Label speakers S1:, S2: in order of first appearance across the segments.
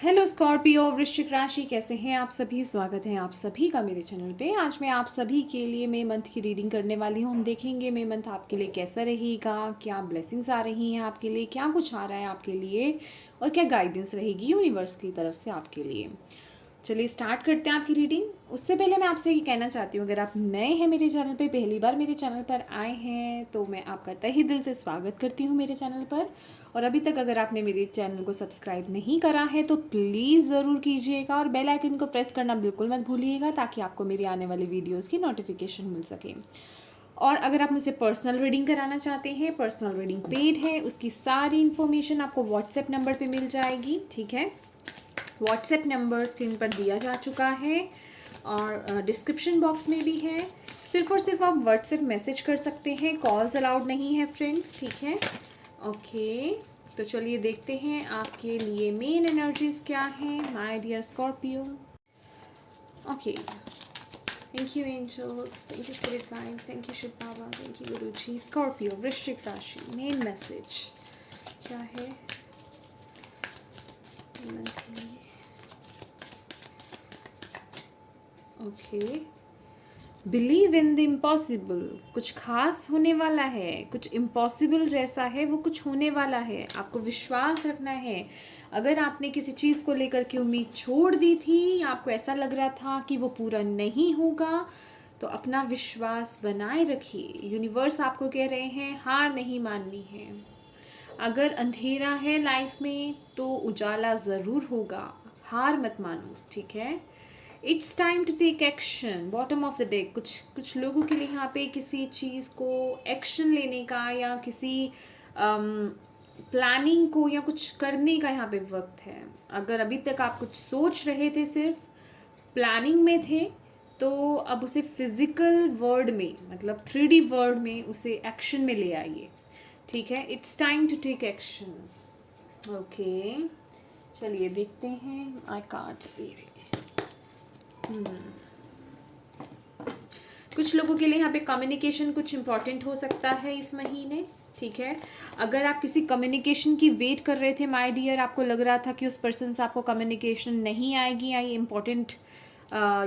S1: Hello Scorpio वृश्चिक राशि, कैसे हैं आप सभी। स्वागत है आप सभी का मेरे चैनल पे। आज मैं आप सभी के लिए मई मंथ की रीडिंग करने वाली हूँ। हम देखेंगे मई मंथ आपके लिए कैसा रहेगा, क्या ब्लेसिंग्स आ रही हैं आपके लिए, क्या कुछ आ रहा है आपके लिए और क्या गाइडेंस रहेगी यूनिवर्स की तरफ से आपके लिए। चलिए स्टार्ट करते हैं आपकी रीडिंग। उससे पहले मैं आपसे ये कहना चाहती हूँ, अगर आप नए हैं मेरे चैनल पे, पहली बार मेरे चैनल पर आए हैं, तो मैं आपका तहे दिल से स्वागत करती हूँ मेरे चैनल पर। और अभी तक अगर आपने मेरे चैनल को सब्सक्राइब नहीं करा है तो प्लीज़ ज़रूर कीजिएगा और बेल आइकन को प्रेस करना बिल्कुल मत भूलिएगा, ताकि आपको मेरी आने वाली वीडियोज़ की नोटिफिकेशन मिल सके। और अगर आप मुझसे पर्सनल रीडिंग कराना चाहते हैं, पर्सनल रीडिंग पेड है, उसकी सारी इन्फॉर्मेशन आपको व्हाट्सएप नंबर पे मिल जाएगी। ठीक है, व्हाट्सएप नंबर स्क्रीन पर दिया जा चुका है और डिस्क्रिप्शन बॉक्स में भी है। सिर्फ और सिर्फ आप व्हाट्सएप मैसेज कर सकते हैं, कॉल्स अलाउड नहीं है फ्रेंड्स। ठीक है, ओके। तो चलिए देखते हैं आपके लिए मेन एनर्जीज क्या हैं my dear Scorpio. Okay, thank you angels, thank you spirit guide, thank you Shiv Baba, thank you guru ji. Scorpio वृश्चिक राशि, मेन मैसेज क्या है के लिए। Okay, believe in the impossible. कुछ खास होने वाला है, कुछ इम्पॉसिबल जैसा है वो कुछ होने वाला है। आपको विश्वास रखना है। अगर आपने किसी चीज़ को लेकर के उम्मीद छोड़ दी थी, आपको ऐसा लग रहा था कि वो पूरा नहीं होगा, तो अपना विश्वास बनाए रखिए। यूनिवर्स आपको कह रहे हैं हार नहीं माननी है। अगर अंधेरा है लाइफ में तो उजाला ज़रूर होगा, हार मत मानो। ठीक है, it's time to take action. Bottom of the deck, कुछ लोगों के लिए यहाँ पे किसी चीज़ को एक्शन लेने का या किसी प्लानिंग को या कुछ करने का यहाँ पे वक्त है। अगर अभी तक आप कुछ सोच रहे थे, सिर्फ प्लानिंग में थे, तो अब उसे फिजिकल वर्ड में, मतलब 3D वर्ड में उसे एक्शन में ले आइए। ठीक है, it's time to take action. Okay, चलिए देखते हैं आई कार्ड सी रही। कुछ लोगों के लिए यहाँ पे कम्युनिकेशन कुछ इम्पॉर्टेंट हो सकता है इस महीने। ठीक है, अगर आप किसी कम्युनिकेशन की वेट कर रहे थे माय डियर, आपको लग रहा था कि उस पर्सन से आपको कम्युनिकेशन नहीं आएगी, आई इम्पॉर्टेंट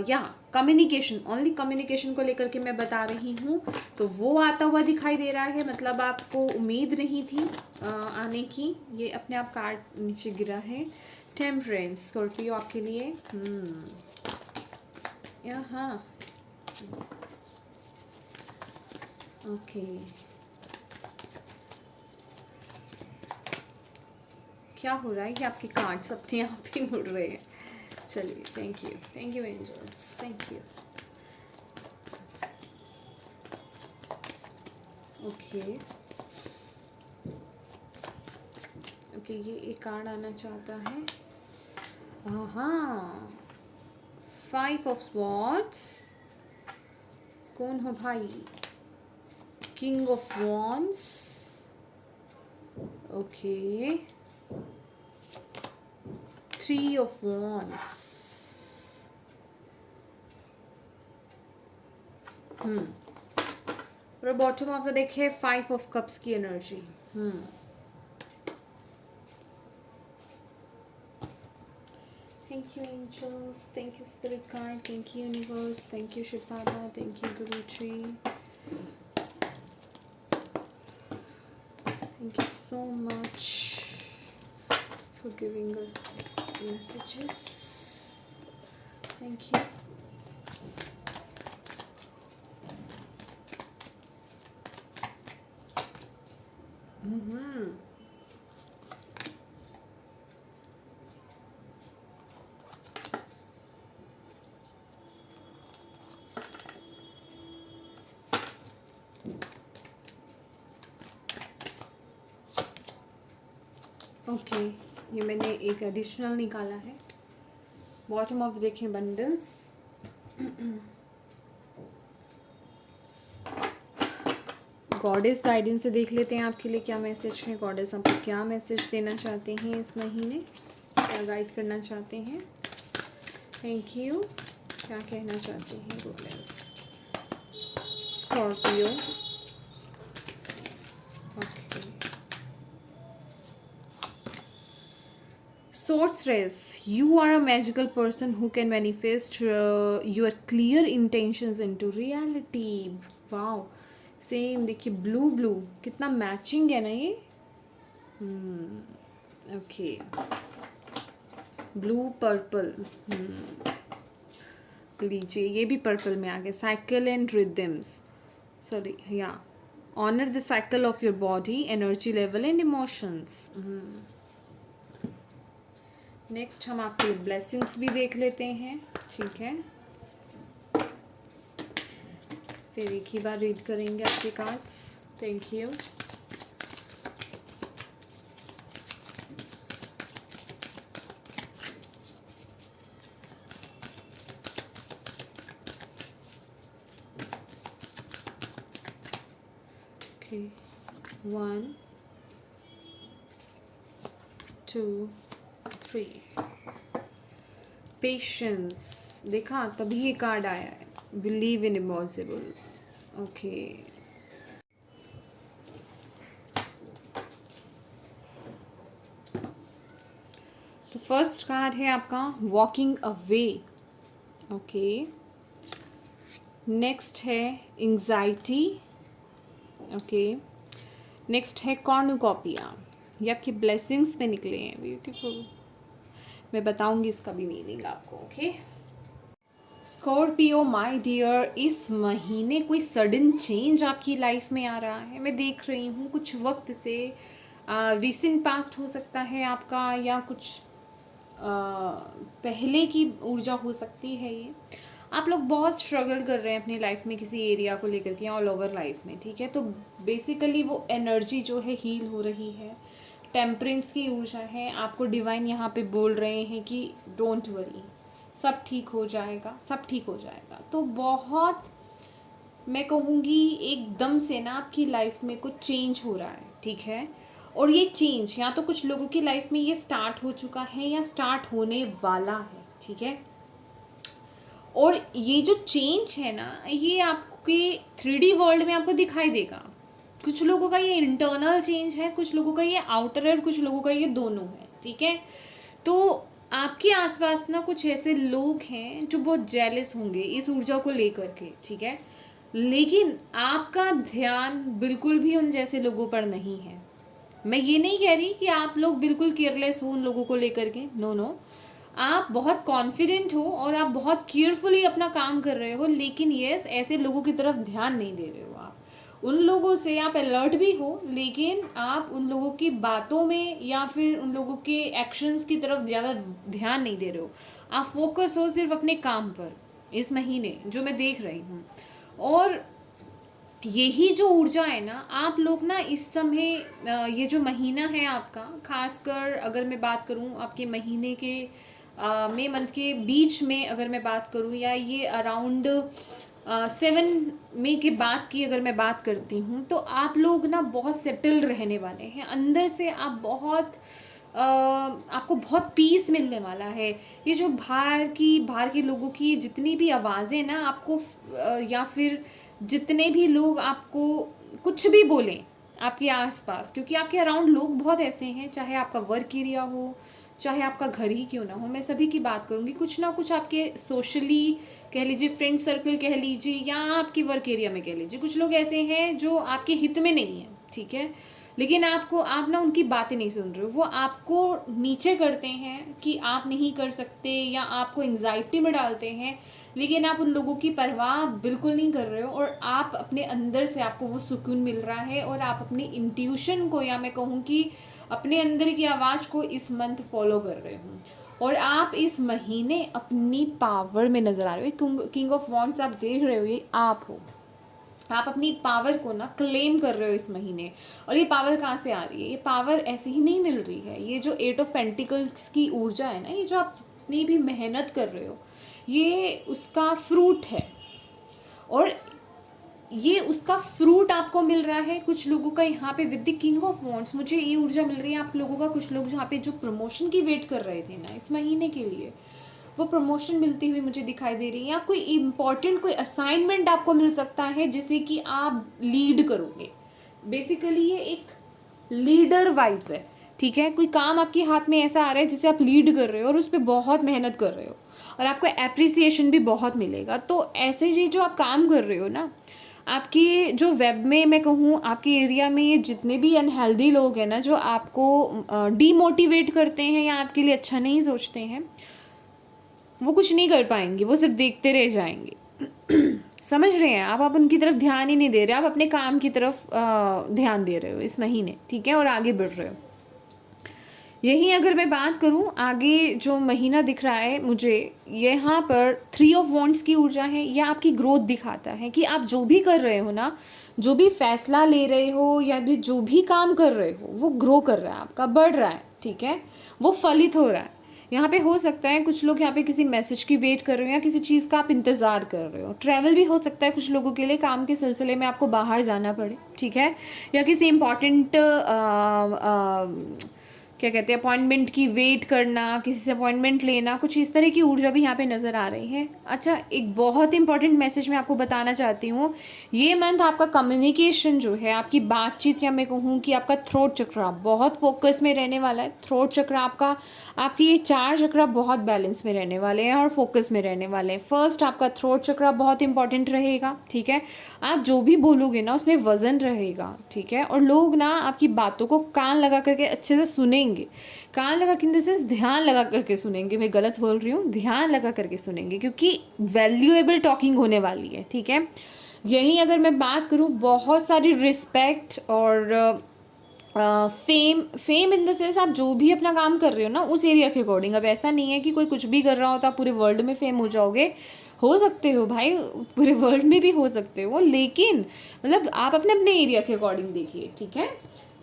S1: या कम्युनिकेशन, ओनली कम्युनिकेशन को लेकर के मैं बता रही हूँ, तो वो आता हुआ दिखाई दे रहा है। मतलब आपको उम्मीद नहीं थी आने की। ये अपने आप कार्ड नीचे गिरा है। टेम्परेंस स्कॉर्पियो आपके लिए। हाँ, ओके, क्या हो रहा है कि आपके कार्ड्स अपने आप ही मुड़ रहे हैं। चलिए, thank you angels, thank you. Okay okay, ये एक कार्ड आना चाहता है। हाँ, 5 ऑफ स्वॉर्ड्स। कौन हो भाई? King of wands. Okay, 3 of wands. और बॉटम ऑफ द डेक है 5 ऑफ कप्स की energy. Thank you angels, thank you spirit guide, thank you universe, thank you Shiv Baba, thank you Guruji. Thank you so much for giving us messages. Thank you. Okay, ये मैंने एक additional निकाला है। Bottom of देखें bundles. Goddess guidance से देख लेते हैं आपके लिए क्या मैसेज है। गॉडेस आपको क्या मैसेज देना चाहते हैं इस महीने, क्या गाइड करना चाहते हैं। Thank you. क्या कहना चाहते हैं goddess? Scorpio. Okay, Sorceress, you are a magical person who can manifest your clear intentions into reality. Wow, same देखिए, ब्लू ब्लू कितना मैचिंग है ना ये. Okay, blue purple. लीजिए, ये भी पर्पल में आ गया. साइकिल एंड रिदम्स, सॉरी, या honour the cycle of your body, energy level and emotions. Next हम आपके ब्लेसिंग्स भी देख लेते हैं. ठीक है, फिर एक ही बार रीड करेंगे आपके cards. Thank you. Okay, 1 2 3. Patience, देखा तभी ये कार्ड आया है. Believe in impossible. ओके, तो फर्स्ट कार्ड है आपका वॉकिंग अवे. ओके, नेक्स्ट है एंग्जाइटी. ओके, नेक्स्ट है कॉर्नुकॉपिया. ये आपकी ब्लेसिंग्स पे निकले हैं. ब्यूटीफुल. मैं बताऊंगी इसका भी मीनिंग आपको. ओके, स्कॉर्पियो माय डियर, इस महीने कोई सडन चेंज आपकी लाइफ में आ रहा है. मैं देख रही हूँ कुछ वक्त से, रिसेंट पास्ट हो सकता है आपका, या कुछ पहले की ऊर्जा हो सकती है. ये आप लोग बहुत स्ट्रगल कर रहे हैं अपनी लाइफ में किसी एरिया को लेकर के, ऑल ओवर लाइफ में. ठीक है, तो बेसिकली वो एनर्जी जो है हील हो रही है. टेम्परेंस की ऊर्जा है. आपको डिवाइन यहाँ पे बोल रहे हैं कि डोंट वरी, सब ठीक हो जाएगा, सब ठीक हो जाएगा. तो बहुत, मैं कहूँगी एकदम से ना आपकी लाइफ में कुछ चेंज हो रहा है. ठीक है, और ये चेंज या तो कुछ लोगों की लाइफ में ये स्टार्ट हो चुका है या स्टार्ट होने वाला है. ठीक है, और ये जो चेंज है ना, ये आपके 3D वर्ल्ड में आपको दिखाई देगा. कुछ लोगों का ये इंटरनल चेंज है, कुछ लोगों का ये आउटर है, और कुछ लोगों का ये दोनों है. ठीक है, तो आपके आसपास ना कुछ ऐसे लोग हैं जो बहुत जेलस होंगे इस ऊर्जा को लेकर के. ठीक है, लेकिन आपका ध्यान बिल्कुल भी उन जैसे लोगों पर नहीं है. मैं ये नहीं कह रही कि आप लोग बिल्कुल केयरलेस हो उन लोगों को लेकर के. नो नो, आप बहुत कॉन्फिडेंट हो और आप बहुत केयरफुली अपना काम कर रहे हो, लेकिन यस, ऐसे लोगों की तरफ ध्यान नहीं दे रहे हो. आप उन लोगों से, आप अलर्ट भी हो, लेकिन आप उन लोगों की बातों में या फिर उन लोगों के एक्शंस की तरफ ज़्यादा ध्यान नहीं दे रहे हो. आप फोकस हो सिर्फ अपने काम पर इस महीने, जो मैं देख रही हूँ. और यही जो ऊर्जा है ना, आप लोग ना इस समय, ये जो महीना है आपका, खासकर अगर मैं बात करूँ आपके महीने के मई मंथ के बीच में अगर मैं बात करूँ, या ये अराउंड 7 मई के बाद की अगर मैं बात करती हूँ, तो आप लोग ना बहुत सेटल रहने वाले हैं. अंदर से आप बहुत आपको बहुत पीस मिलने वाला है. ये जो बाहर के लोगों की जितनी भी आवाज़ें ना आपको, या फिर जितने भी लोग आपको कुछ भी बोलें आपके आसपास, क्योंकि आपके अराउंड लोग बहुत ऐसे हैं, चाहे आपका वर्क एरिया हो, चाहे आपका घर ही क्यों ना हो, मैं सभी की बात करूँगी. कुछ ना कुछ आपके सोशली कह लीजिए, फ्रेंड सर्कल कह लीजिए, या आपके वर्क एरिया में कह लीजिए, कुछ लोग ऐसे हैं जो आपके हित में नहीं हैं. ठीक है, लेकिन आप ना उनकी बातें नहीं सुन रहे हो. वो आपको नीचे करते हैं कि आप नहीं कर सकते, या आपको एंग्जाइटी में डालते हैं, लेकिन आप उन लोगों की परवाह बिल्कुल नहीं कर रहे हो. और आप अपने अंदर से, आपको वो सुकून मिल रहा है, और आप अपनी इंट्यूशन को, या मैं कहूँ कि अपने अंदर की आवाज़ को इस मंथ फॉलो कर रहे हो. और आप इस महीने अपनी पावर में नज़र आ रहे हो. किंग ऑफ वॉन्ड्स आप देख रहे हो, ये आप हो. आप अपनी पावर को ना क्लेम कर रहे हो इस महीने. और ये पावर कहाँ से आ रही है? ये पावर ऐसे ही नहीं मिल रही है. ये जो 8 ऑफ पेंटिकल्स की ऊर्जा है ना, ये जो आप जितनी भी मेहनत कर रहे हो, ये उसका फ्रूट है. और ये उसका फ्रूट आपको मिल रहा है. कुछ लोगों का यहाँ पे with the king of wands मुझे ये ऊर्जा मिल रही है आप लोगों का. कुछ लोग जहाँ पे जो प्रमोशन की वेट कर रहे थे ना इस महीने के लिए, वो प्रमोशन मिलती हुई मुझे दिखाई दे रही है. या कोई इम्पॉर्टेंट कोई असाइनमेंट आपको मिल सकता है जिसे कि आप लीड करोगे. बेसिकली ये एक लीडर वाइब्स है. ठीक है। कोई काम आपके हाथ में ऐसा आ रहा है जिसे आप लीड कर रहे हो और उस पर बहुत मेहनत कर रहे हो और आपको एप्रिसिएशन भी बहुत मिलेगा। तो ऐसे ही जो आप काम कर रहे हो ना, आपकी जो वेब में मैं कहूँ आपके एरिया में ये जितने भी अनहेल्दी लोग हैं ना, जो आपको डीमोटिवेट करते हैं या आपके लिए अच्छा नहीं सोचते हैं, वो कुछ नहीं कर पाएंगे, वो सिर्फ देखते रह जाएंगे। समझ रहे हैं आप उनकी तरफ ध्यान ही नहीं दे रहे, आप अपने काम की तरफ ध्यान दे रहे हो इस महीने, ठीक है, और आगे बढ़ रहे हो। यही अगर मैं बात करूं आगे जो महीना दिख रहा है मुझे, यहाँ पर 3 ऑफ वॉन्ड्स की ऊर्जा है। यह आपकी ग्रोथ दिखाता है कि आप जो भी कर रहे हो ना, जो भी फैसला ले रहे हो या भी जो भी काम कर रहे हो, वो ग्रो कर रहा है, आपका बढ़ रहा है, ठीक है, वो फलित हो रहा है। यहाँ पे हो सकता है कुछ लोग यहाँ पे किसी मैसेज की वेट कर रहे हो या किसी चीज़ का आप इंतज़ार कर रहे हो। ट्रैवल भी हो सकता है कुछ लोगों के लिए, काम के सिलसिले में आपको बाहर जाना पड़े, ठीक है, या किसी इम्पॉर्टेंट क्या कहते हैं अपॉइंटमेंट की वेट करना, किसी से अपॉइंटमेंट लेना, कुछ इस तरह की ऊर्जा भी यहाँ पे नज़र आ रही है। अच्छा, एक बहुत इंपॉर्टेंट मैसेज मैं आपको बताना चाहती हूँ। ये मंथ आपका कम्युनिकेशन जो है, आपकी बातचीत, या मैं कहूँ कि आपका थ्रोट चक्र बहुत फोकस में रहने वाला है। थ्रोट चक्र आपकी ये 4 चक्र बहुत बैलेंस में रहने वाले हैं और फोकस में रहने वाले हैं। फर्स्ट आपका थ्रोट चक्र बहुत इंपॉर्टेंट रहेगा, ठीक है। आप जो भी बोलोगे ना उसमें वजन रहेगा, ठीक है, और लोग ना आपकी बातों को कान लगा करके अच्छे से सुनेंगे। कान लगा के इन द सेंस ध्यान लगा करके सुनेंगे, मैं गलत बोल रही हूँ, ध्यान लगा करके सुनेंगे, क्योंकि वैल्यूएबल टॉकिंग होने वाली है, ठीक है। यहीं अगर मैं बात करूँ, बहुत सारी रिस्पेक्ट और फेम इन द सेंस आप जो भी अपना काम कर रहे हो ना उस एरिया के अकॉर्डिंग। अब ऐसा नहीं है कि कोई कुछ भी कर रहा हो तो आप पूरे वर्ल्ड में फेम हो जाओगे, हो सकते हो भाई, पूरे वर्ल्ड में भी हो सकते हो, लेकिन मतलब आप अपने अपने एरिया के अकॉर्डिंग देखिए, ठीक है।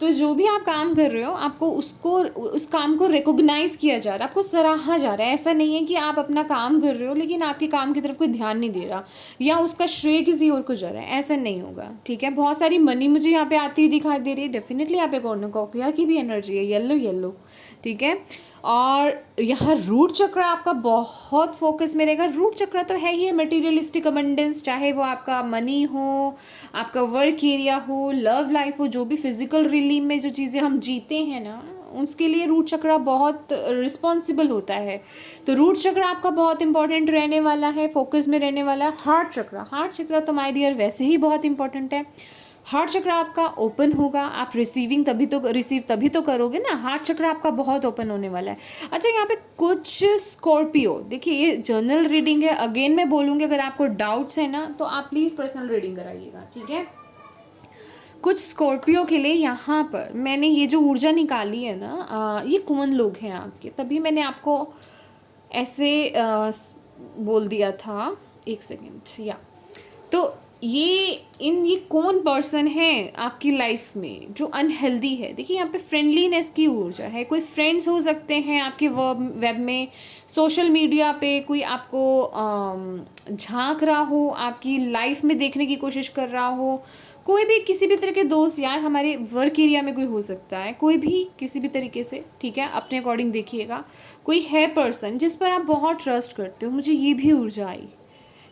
S1: तो जो भी आप काम कर रहे हो आपको उस काम को रिकॉग्नाइज़ किया जा रहा है, आपको सराहा जा रहा है। ऐसा नहीं है कि आप अपना काम कर रहे हो लेकिन आपके काम की तरफ कोई ध्यान नहीं दे रहा या उसका श्रेय किसी और को जा रहा है, ऐसा नहीं होगा, ठीक है। बहुत सारी मनी मुझे यहाँ पे आती हुई दिखाई दे रही है, डेफिनेटली यहाँ पे कॉर्नुकोफिया की भी एनर्जी है, येलो येलो, ठीक है। और यहाँ रूट चक्र आपका बहुत फोकस में रहेगा। रूट चक्र तो है ही मटेरियलिस्टिक अबंडेंस, चाहे वो आपका मनी हो, आपका वर्क एरिया हो, लव लाइफ हो, जो भी फिजिकल रिलीम में जो चीज़ें हम जीते हैं ना, उसके लिए रूट चक्र बहुत रिस्पॉन्सिबल होता है। तो रूट चक्र आपका बहुत इंपॉर्टेंट रहने वाला है, फोकस में रहने वाला है। हार्ट चक्र तो माय डियर वैसे ही बहुत इंपॉर्टेंट है। हार्ट चक्र आपका ओपन होगा, आप रिसीव तभी तो करोगे ना। हार्ट चक्र आपका बहुत ओपन होने वाला है। अच्छा, यहाँ पे कुछ स्कॉर्पियो, देखिए ये जर्नल रीडिंग है, अगेन मैं बोलूँगी अगर आपको डाउट्स है ना तो आप प्लीज़ पर्सनल रीडिंग कराइएगा, ठीक है। कुछ स्कॉर्पियो के लिए यहाँ पर मैंने ये जो ऊर्जा निकाली है ना, ये कौन लोग हैं आपके, तभी मैंने आपको ऐसे बोल दिया था, एक सेकेंड, या तो ये कौन पर्सन है आपकी लाइफ में जो अनहेल्दी है। देखिए यहाँ पे फ्रेंडलीनेस की ऊर्जा है। कोई फ्रेंड्स हो सकते हैं आपके वेब में, सोशल मीडिया पे कोई आपको झांक रहा हो, आपकी लाइफ में देखने की कोशिश कर रहा हो, कोई भी किसी भी तरह के दोस्त, यार हमारे वर्क एरिया में कोई हो सकता है, कोई भी किसी भी तरीके से, ठीक है, अपने अकॉर्डिंग देखिएगा। कोई है पर्सन जिस पर आप बहुत ट्रस्ट करते हो, मुझे ये भी ऊर्जा आई,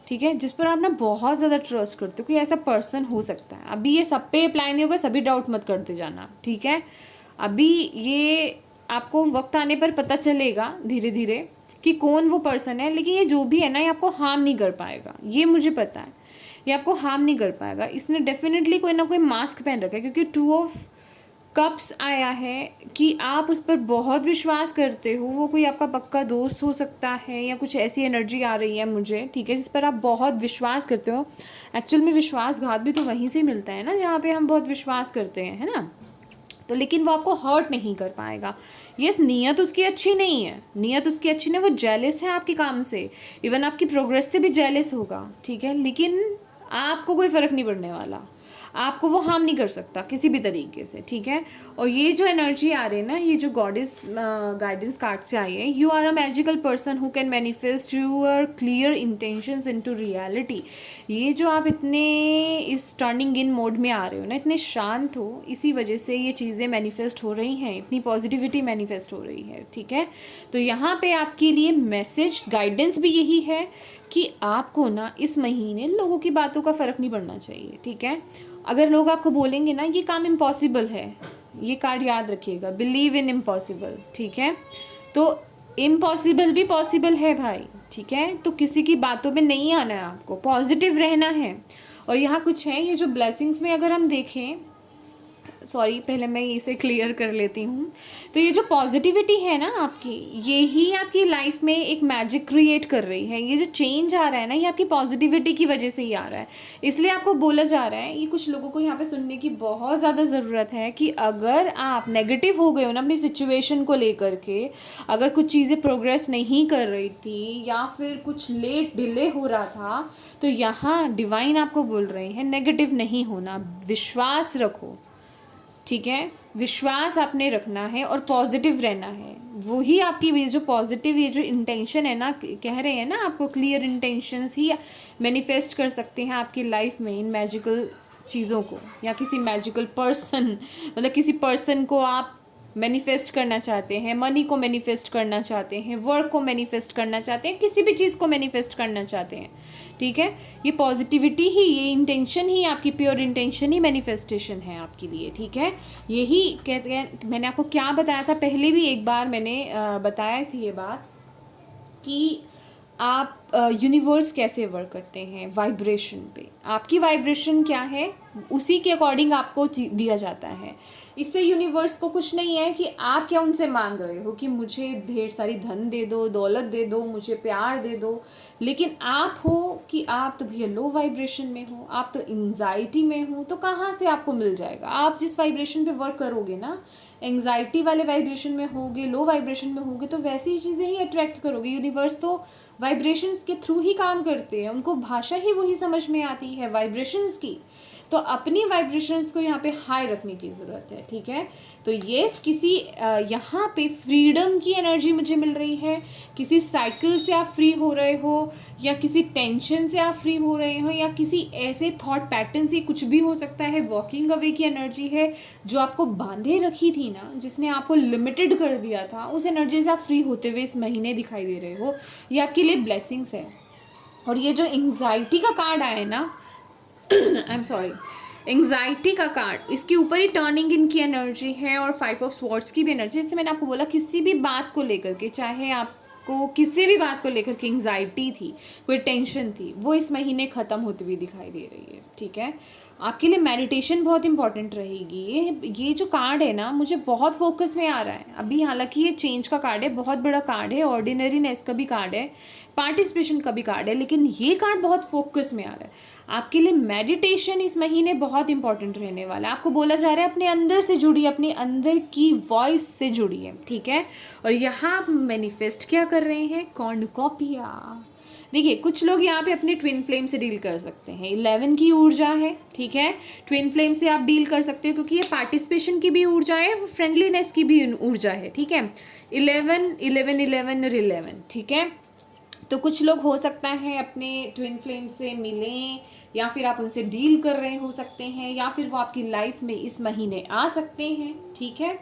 S1: ठीक है, जिस पर आप ना बहुत ज़्यादा ट्रस्ट करते हो, कोई ऐसा पर्सन हो सकता है। अभी ये सब पे अप्लाई नहीं होगा, सभी डाउट मत करते जाना, ठीक है। अभी ये आपको वक्त आने पर पता चलेगा धीरे धीरे कि कौन वो पर्सन है, लेकिन ये जो भी है ना, ये आपको हार्म नहीं कर पाएगा, ये मुझे पता है, ये आपको हार्म नहीं कर पाएगा। इसने डेफिनेटली कोई ना कोई मास्क पहन रखा है, क्योंकि 2 ऑफ कप्स आया है कि आप उस पर बहुत विश्वास करते हो। वो कोई आपका पक्का दोस्त हो सकता है या कुछ ऐसी एनर्जी आ रही है मुझे, ठीक है, जिस पर आप बहुत विश्वास करते हो। एक्चुअल में विश्वासघात भी तो वहीं से मिलता है ना, जहाँ पे हम बहुत विश्वास करते हैं, है ना। तो लेकिन वो आपको हर्ट नहीं कर पाएगा। यस, नीयत उसकी अच्छी नहीं है, नीयत उसकी अच्छी नहीं, वो जेलस है आपके काम से, इवन आपकी प्रोग्रेस से भी जेलस होगा, ठीक है, लेकिन आपको कोई फ़र्क नहीं पड़ने वाला, आपको वो हार्म नहीं कर सकता किसी भी तरीके से, ठीक है। और ये जो एनर्जी आ रही है ना, ये जो गॉडेस गाइडेंस कार्ड से आई है, you are a magical person who can manifest your clear intentions into reality. ये जो आप इतने इस टर्निंग इन मोड में आ रहे हो ना, इतने शांत हो, इसी वजह से ये चीज़ें मैनिफेस्ट हो रही हैं, इतनी पॉजिटिविटी मैनिफेस्ट हो रही है, ठीक है। तो यहाँ पे आपके लिए मैसेज गाइडेंस भी यही है कि आपको ना इस महीने लोगों की बातों का फ़र्क नहीं पड़ना चाहिए, ठीक है। अगर लोग आपको बोलेंगे ना ये काम इम्पॉसिबल है, ये कार्ड याद रखिएगा, बिलीव इन इम्पॉसिबल, ठीक है। तो इम्पॉसिबल भी पॉसिबल है भाई, ठीक है। तो किसी की बातों में नहीं आना है, आपको पॉजिटिव रहना है। और यहाँ कुछ है, ये जो ब्लेसिंग्स में अगर हम देखें, सॉरी पहले मैं इसे क्लियर कर लेती हूँ। तो ये जो पॉजिटिविटी है ना आपकी, ये ही आपकी लाइफ में एक मैजिक क्रिएट कर रही है। ये जो चेंज आ रहा है ना, ये आपकी पॉजिटिविटी की वजह से ही आ रहा है। इसलिए आपको बोला जा रहा है, ये कुछ लोगों को यहाँ पे सुनने की बहुत ज़्यादा ज़रूरत है कि अगर आप नेगेटिव हो गए हो ना अपनी सिचुएशन को लेकर के, अगर कुछ चीज़ें प्रोग्रेस नहीं कर रही थी या फिर कुछ लेट डिले हो रहा था, तो यहाँ डिवाइन आपको बोल रहे हैं नेगेटिव नहीं होना, विश्वास रखो, ठीक है। विश्वास आपने रखना है और पॉजिटिव रहना है। वही आपकी ये जो पॉजिटिव, ये जो इंटेंशन है ना, कह रहे हैं ना आपको, क्लियर इंटेंशंस ही मैनिफेस्ट कर सकते हैं आपकी लाइफ में इन मैजिकल चीज़ों को, या किसी मैजिकल पर्सन, मतलब किसी पर्सन को आप मैनिफेस्ट करना चाहते हैं, मनी को मैनिफेस्ट करना चाहते हैं, वर्क को मैनिफेस्ट करना चाहते हैं, किसी भी चीज़ को मैनिफेस्ट करना चाहते हैं, ठीक है। ये पॉजिटिविटी ही, ये इंटेंशन ही, आपकी प्योर इंटेंशन ही मैनिफेस्टेशन है आपके लिए, ठीक है। यही कहते हैं, मैंने आपको क्या बताया था पहले भी एक बार मैंने बताया थी ये बात, कि आप यूनिवर्स कैसे वर्क करते हैं, वाइब्रेशन पे। आपकी वाइब्रेशन क्या है, उसी के अकॉर्डिंग आपको दिया जाता है। इससे यूनिवर्स को कुछ नहीं है कि आप क्या उनसे मांग रहे हो कि मुझे ढेर सारी धन दे दो, दौलत दे दो, मुझे प्यार दे दो, लेकिन आप हो कि आप तो भैया लो वाइब्रेशन में हो, आप तो एंग्जाइटी में हो, तो कहाँ से आपको मिल जाएगा। आप जिस वाइब्रेशन पे वर्क करोगे ना, एंग्जाइटी वाले वाइब्रेशन में होगे, लो वाइब्रेशन में होगे, तो वैसी चीज़ें ही अट्रैक्ट करोगे। यूनिवर्स तो वाइब्रेशंस के थ्रू ही काम करते हैं, उनको भाषा ही वही समझ में आती है वाइब्रेशंस की। तो अपनी वाइब्रेशंस को यहाँ पे हाई रखने की ज़रूरत है, ठीक है। तो ये किसी यहाँ पे फ्रीडम की एनर्जी मुझे मिल रही है, किसी साइकिल से आप फ्री हो रहे हो, या किसी टेंशन से आप फ्री हो रहे हो, या किसी ऐसे थॉट पैटर्न से, कुछ भी हो सकता है। वॉकिंग अवे की एनर्जी है जो आपको बांधे रखी थी ना, जिसने आपको लिमिटेड कर दिया था, उस एनर्जी से आप फ्री होते हुए इस महीने दिखाई दे रहे हो। ये आपके लिए ब्लेसिंग्स है। और ये जो एंग्जाइटी का कार्ड आया है ना, आई एम सॉरी, एंग्जाइटी का कार्ड, इसके ऊपर ही टर्निंग इन की एनर्जी है और 5 ऑफ स्वॉर्ड्स की भी एनर्जी। जैसे मैंने आपको बोला, किसी भी बात को लेकर के, चाहे आपको किसी भी बात को लेकर के एंग्जाइटी थी, कोई टेंशन थी, वो इस महीने ख़त्म होती हुई दिखाई दे रही है, ठीक है। आपके लिए मेडिटेशन बहुत इंपॉर्टेंट रहेगी। ये जो कार्ड है ना, मुझे बहुत फोकस में आ रहा है अभी। हालांकि ये चेंज का कार्ड है, बहुत बड़ा कार्ड है, ऑर्डिनरीनेस का भी कार्ड है, पार्टिसिपेशन का भी कार्ड है, लेकिन ये कार्ड बहुत फोकस में आ रहा है। आपके लिए मेडिटेशन इस महीने बहुत इंपॉर्टेंट रहने वाला है। आपको बोला जा रहा है अपने अंदर से जुड़िए, अपने अंदर की वॉइस से जुड़िए, ठीक है। और यहाँ आप मैनिफेस्ट क्या कर रहे हैं, कॉर्नुकोपिया। देखिए, कुछ लोग यहाँ पे अपने ट्विन फ्लेम से डील कर सकते हैं। 11 की ऊर्जा है, ठीक है। ट्विन फ्लेम से आप डील कर सकते हो, क्योंकि ये पार्टिसिपेशन की भी ऊर्जा है, फ्रेंडलीनेस की भी ऊर्जा है, ठीक है। 11 11 11 और 11, ठीक है। तो कुछ लोग हो सकता है अपने ट्विन फ्लेम से मिलें, या फिर आप उनसे डील कर रहे हो सकते हैं, या फिर वो आपकी लाइफ में इस महीने आ सकते हैं, ठीक है।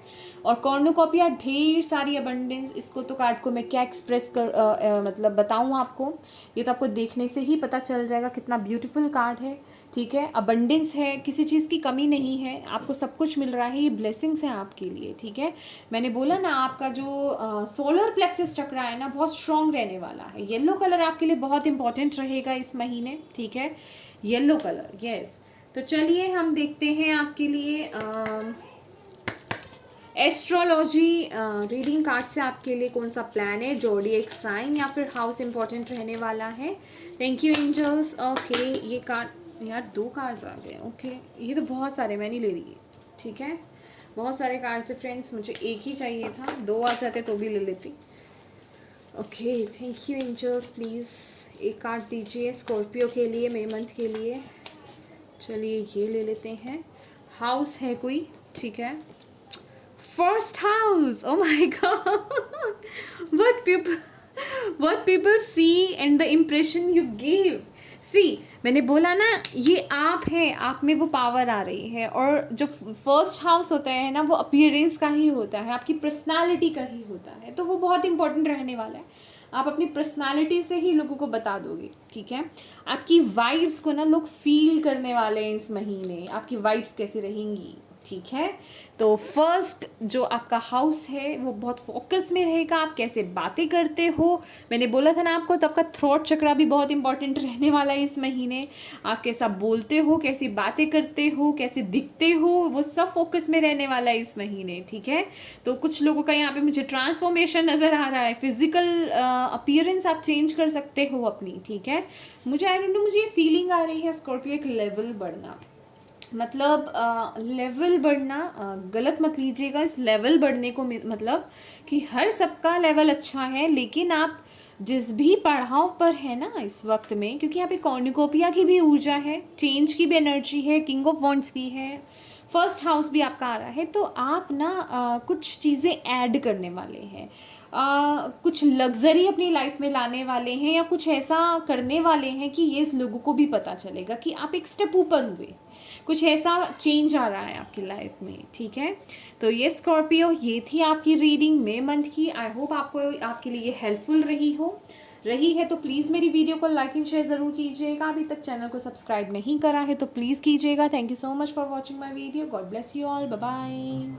S1: और कॉर्नुकोपिया, ढेर सारी अबंडेंस, इसको तो कार्ड को मैं क्या एक्सप्रेस कर मतलब बताऊँ आपको, ये तो आपको देखने से ही पता चल जाएगा कितना ब्यूटीफुल कार्ड है, ठीक है। अबंडेंस है, किसी चीज़ की कमी नहीं है, आपको सब कुछ मिल रहा है, ये ब्लेसिंग्स हैं आपके लिए, ठीक है। मैंने बोला ना, आपका जो सोलर प्लेक्सस चक्र है ना, बहुत स्ट्रॉन्ग रहने वाला है। येलो कलर आपके लिए बहुत इंपॉर्टेंट रहेगा इस महीने, ठीक है। Yellow colour, yes. तो चलिए हम देखते हैं आपके लिए एस्ट्रोलॉजी रीडिंग कार्ड से आपके लिए कौन सा प्लान है, जोडिएक साइन या फिर हाउस इंपॉर्टेंट रहने वाला है। Thank you angels. ओके, ये कार्ड, यार 2 कार्ड्स आ गए, ओके। ये तो बहुत सारे, मैं नहीं ले रही, ठीक है। बहुत सारे कार्ड्स है फ्रेंड्स, मुझे एक ही चाहिए था, 2 आ जाते तो भी ले लेती। Okay, thank you angels. Please एक कार्ड दीजिए स्कॉर्पियो के लिए, मई मंथ के लिए। चलिए ये ले लेते हैं। हाउस है कोई, ठीक है। First house, oh my God, what people see and the impression you give। सी, मैंने बोला ना, ये आप हैं, आप में वो पावर आ रही है। और जो फर्स्ट हाउस होता है ना, वो अपीयरेंस का ही होता है, आपकी पर्सनालिटी का ही होता है, तो वो बहुत इंपॉर्टेंट रहने वाला है। आप अपनी पर्सनालिटी से ही लोगों को बता दोगे, ठीक है। आपकी वाइब्स को ना लोग फील करने वाले हैं इस महीने, आपकी वाइब्स कैसी रहेंगी, ठीक है। तो फर्स्ट जो आपका हाउस है वो बहुत फोकस में रहेगा। आप कैसे बातें करते हो, मैंने बोला था ना आपको, तो आपका थ्रोट चक्रा भी बहुत इंपॉर्टेंट रहने वाला है इस महीने। आप कैसा बोलते हो, कैसी बातें करते हो, कैसे दिखते हो, वो सब फोकस में रहने वाला है इस महीने, ठीक है। तो कुछ लोगों का यहाँ पे मुझे ट्रांसफॉर्मेशन नज़र आ रहा है, फिजिकल अपीयरेंस आप चेंज कर सकते हो अपनी, ठीक है। मुझे आई डोंट नो, मुझे ये फीलिंग आ रही है स्कॉर्पियो, एक लेवल बढ़ना, मतलब लेवल बढ़ना, गलत मत लीजिएगा इस लेवल बढ़ने को, मतलब कि हर सबका लेवल अच्छा है, लेकिन आप जिस भी पड़ाव पर है ना इस वक्त में, क्योंकि यहाँ पे कॉर्निकोपिया की भी ऊर्जा है, चेंज की भी एनर्जी है, किंग ऑफ वॉन्ड्स भी है, फर्स्ट हाउस भी आपका आ रहा है, तो आप ना कुछ चीज़ें ऐड करने वाले हैं, कुछ लग्जरी अपनी लाइफ में लाने वाले हैं, या कुछ ऐसा करने वाले हैं कि ये इस लोगों को भी पता चलेगा कि आप एक स्टेप ऊपर हुए, कुछ ऐसा चेंज आ रहा है आपकी लाइफ में, ठीक है। तो ये स्कॉर्पियो, ये थी आपकी रीडिंग मई मंथ की। आई होप आपको, आपके लिए हेल्पफुल रही है तो प्लीज़ मेरी वीडियो को लाइक एंड शेयर ज़रूर कीजिएगा। अभी तक चैनल को सब्सक्राइब नहीं करा है तो प्लीज़ कीजिएगा। Thank you so much for watching my video. God bless you all, bye bye.